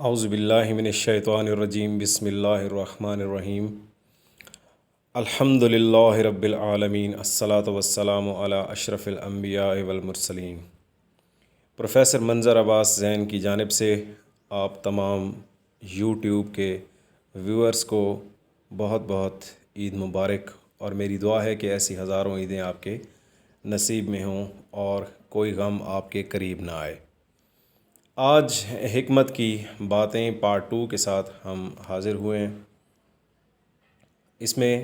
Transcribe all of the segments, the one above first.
اعوذ باللہ من الشیطان الرجیم بسم اللہ الرحمن الرحیم الحمد للہ رب العالمین الصلاۃ والسلام علی اشرف الانبیاء والمرسلین۔ پروفیسر منظر عباس زین کی جانب سے آپ تمام یوٹیوب کے ویورز کو بہت بہت عید مبارک، اور میری دعا ہے کہ ایسی ہزاروں عیدیں آپ کے نصیب میں ہوں اور کوئی غم آپ کے قریب نہ آئے۔ آج حکمت کی باتیں پارٹ 2 کے ساتھ ہم حاضر ہوئے ہیں۔ اس میں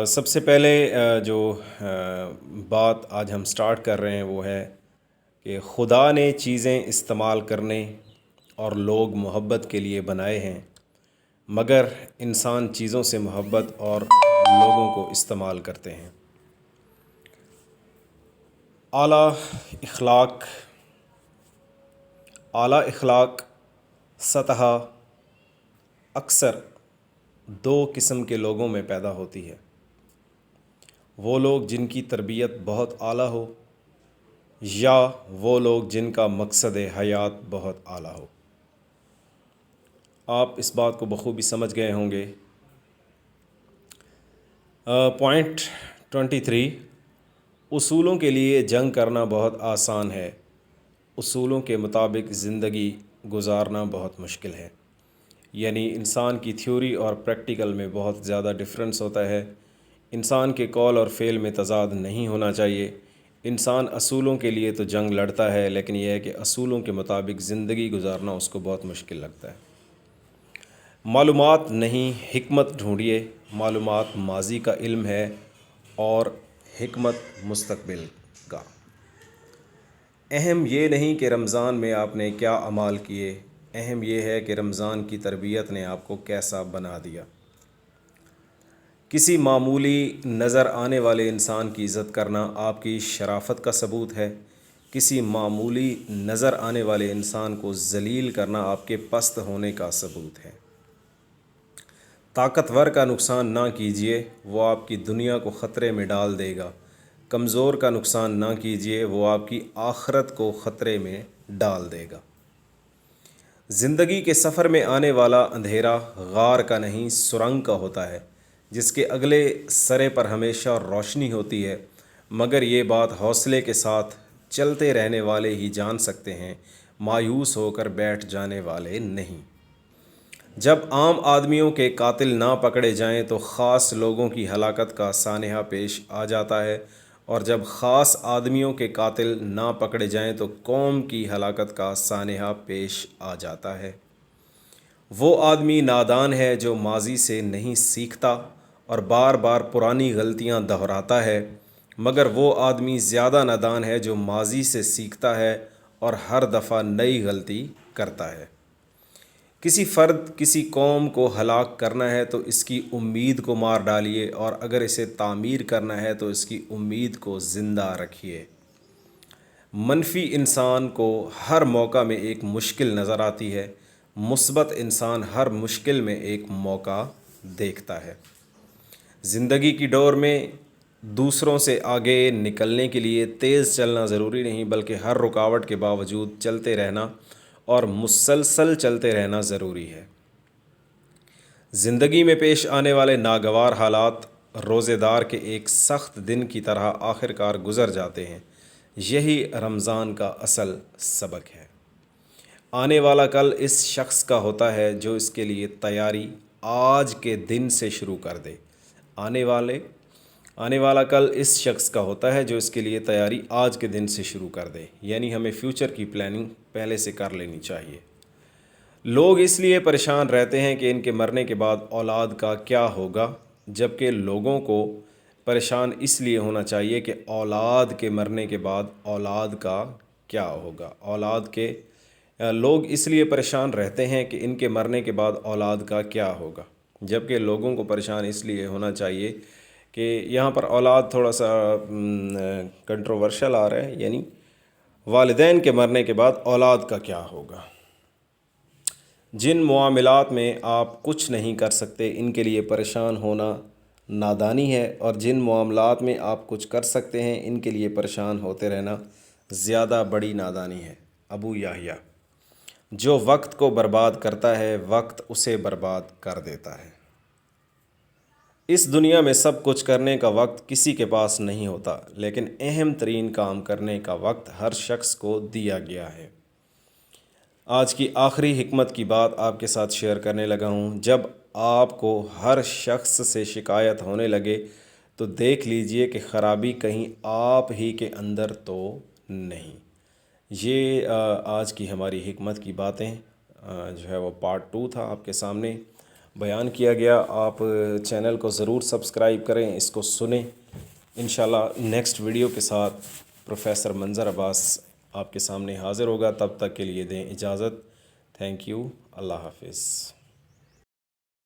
سب سے پہلے جو بات آج ہم سٹارٹ کر رہے ہیں وہ ہے کہ خدا نے چیزیں استعمال کرنے اور لوگ محبت کے لیے بنائے ہیں، مگر انسان چیزوں سے محبت اور لوگوں کو استعمال کرتے ہیں۔ اعلیٰ اخلاق سطح اکثر دو قسم کے لوگوں میں پیدا ہوتی ہے، وہ لوگ جن کی تربیت بہت اعلیٰ ہو، یا وہ لوگ جن کا مقصد حیات بہت اعلیٰ ہو۔ آپ اس بات کو بخوبی سمجھ گئے ہوں گے۔ پوائنٹ 23، اصولوں کے لیے جنگ کرنا بہت آسان ہے، اصولوں کے مطابق زندگی گزارنا بہت مشکل ہے۔ یعنی انسان کی تھیوری اور پریکٹیکل میں بہت زیادہ ڈفرنس ہوتا ہے۔ انسان کے قول اور فعل میں تضاد نہیں ہونا چاہیے۔ انسان اصولوں کے لیے تو جنگ لڑتا ہے، لیکن یہ ہے کہ اصولوں کے مطابق زندگی گزارنا اس کو بہت مشکل لگتا ہے۔ معلومات نہیں، حکمت ڈھونڈیے۔ معلومات ماضی کا علم ہے اور حکمت مستقبل کا۔ اہم یہ نہیں کہ رمضان میں آپ نے کیا اعمال کیے، اہم یہ ہے کہ رمضان کی تربیت نے آپ کو کیسا بنا دیا۔ کسی معمولی نظر آنے والے انسان کی عزت کرنا آپ کی شرافت کا ثبوت ہے، کسی معمولی نظر آنے والے انسان کو ذلیل کرنا آپ کے پست ہونے کا ثبوت ہے۔ طاقتور کا نقصان نہ کیجیے، وہ آپ کی دنیا کو خطرے میں ڈال دے گا۔ کمزور کا نقصان نہ کیجیے، وہ آپ کی آخرت کو خطرے میں ڈال دے گا۔ زندگی کے سفر میں آنے والا اندھیرا غار کا نہیں سرنگ کا ہوتا ہے، جس کے اگلے سرے پر ہمیشہ روشنی ہوتی ہے، مگر یہ بات حوصلے کے ساتھ چلتے رہنے والے ہی جان سکتے ہیں، مایوس ہو کر بیٹھ جانے والے نہیں۔ جب عام آدمیوں کے قاتل نہ پکڑے جائیں تو خاص لوگوں کی ہلاکت کا سانحہ پیش آ جاتا ہے، اور جب خاص آدمیوں کے قاتل نہ پکڑے جائیں تو قوم کی ہلاکت کا سانحہ پیش آ جاتا ہے۔ وہ آدمی نادان ہے جو ماضی سے نہیں سیکھتا اور بار بار پرانی غلطیاں دہراتا ہے، مگر وہ آدمی زیادہ نادان ہے جو ماضی سے سیکھتا ہے اور ہر دفعہ نئی غلطی کرتا ہے۔ کسی فرد، کسی قوم کو ہلاک کرنا ہے تو اس کی امید کو مار ڈالیے، اور اگر اسے تعمیر کرنا ہے تو اس کی امید کو زندہ رکھیے۔ منفی انسان کو ہر موقع میں ایک مشکل نظر آتی ہے، مثبت انسان ہر مشکل میں ایک موقع دیکھتا ہے۔ زندگی کی ڈور میں دوسروں سے آگے نکلنے کے لیے تیز چلنا ضروری نہیں، بلکہ ہر رکاوٹ کے باوجود چلتے رہنا اور مسلسل چلتے رہنا ضروری ہے۔ زندگی میں پیش آنے والے ناگوار حالات روزے دار کے ایک سخت دن کی طرح آخر کار گزر جاتے ہیں۔ یہی رمضان کا اصل سبق ہے۔ آنے والا کل اس شخص کا ہوتا ہے جو اس کے لیے تیاری آج کے دن سے شروع کر دے۔ آنے والا کل اس شخص کا ہوتا ہے جو اس کے لیے تیاری آج کے دن سے شروع کر دے۔ یعنی ہمیں فیوچر کی پلاننگ پہلے سے کر لینی چاہیے۔ لوگ اس لیے پریشان رہتے ہیں کہ ان کے مرنے کے بعد اولاد کا کیا ہوگا، جبکہ لوگوں کو پریشان اس لیے ہونا چاہیے کہ اولاد کے مرنے کے بعد اولاد کا کیا ہوگا۔ لوگ اس لیے پریشان رہتے ہیں کہ ان کے مرنے کے بعد اولاد کا کیا ہوگا، جبکہ لوگوں کو پریشان اس لیے ہونا چاہیے کہ یہاں پر اولاد تھوڑا سا کنٹروورشل آ رہا ہے، یعنی والدین کے مرنے کے بعد اولاد کا کیا ہوگا۔ جن معاملات میں آپ کچھ نہیں کر سکتے ان کے لیے پریشان ہونا نادانی ہے، اور جن معاملات میں آپ کچھ کر سکتے ہیں ان کے لیے پریشان ہوتے رہنا زیادہ بڑی نادانی ہے۔ ابو یحییٰ۔ جو وقت کو برباد کرتا ہے وقت اسے برباد کر دیتا ہے۔ اس دنیا میں سب کچھ کرنے کا وقت کسی کے پاس نہیں ہوتا، لیکن اہم ترین کام کرنے کا وقت ہر شخص کو دیا گیا ہے۔ آج کی آخری حکمت کی بات آپ کے ساتھ شیئر کرنے لگا ہوں۔ جب آپ کو ہر شخص سے شکایت ہونے لگے تو دیکھ لیجئے کہ خرابی کہیں آپ ہی کے اندر تو نہیں۔ یہ آج کی ہماری حکمت کی باتیں جو ہے وہ پارٹ 2 تھا آپ کے سامنے بیان کیا گیا۔ آپ چینل کو ضرور سبسکرائب کریں، اس کو سنیں۔ انشاءاللہ نیکسٹ ویڈیو کے ساتھ پروفیسر منظر عباس آپ کے سامنے حاضر ہوگا۔ تب تک کے لیے دیں اجازت۔ Thank you. اللہ حافظ۔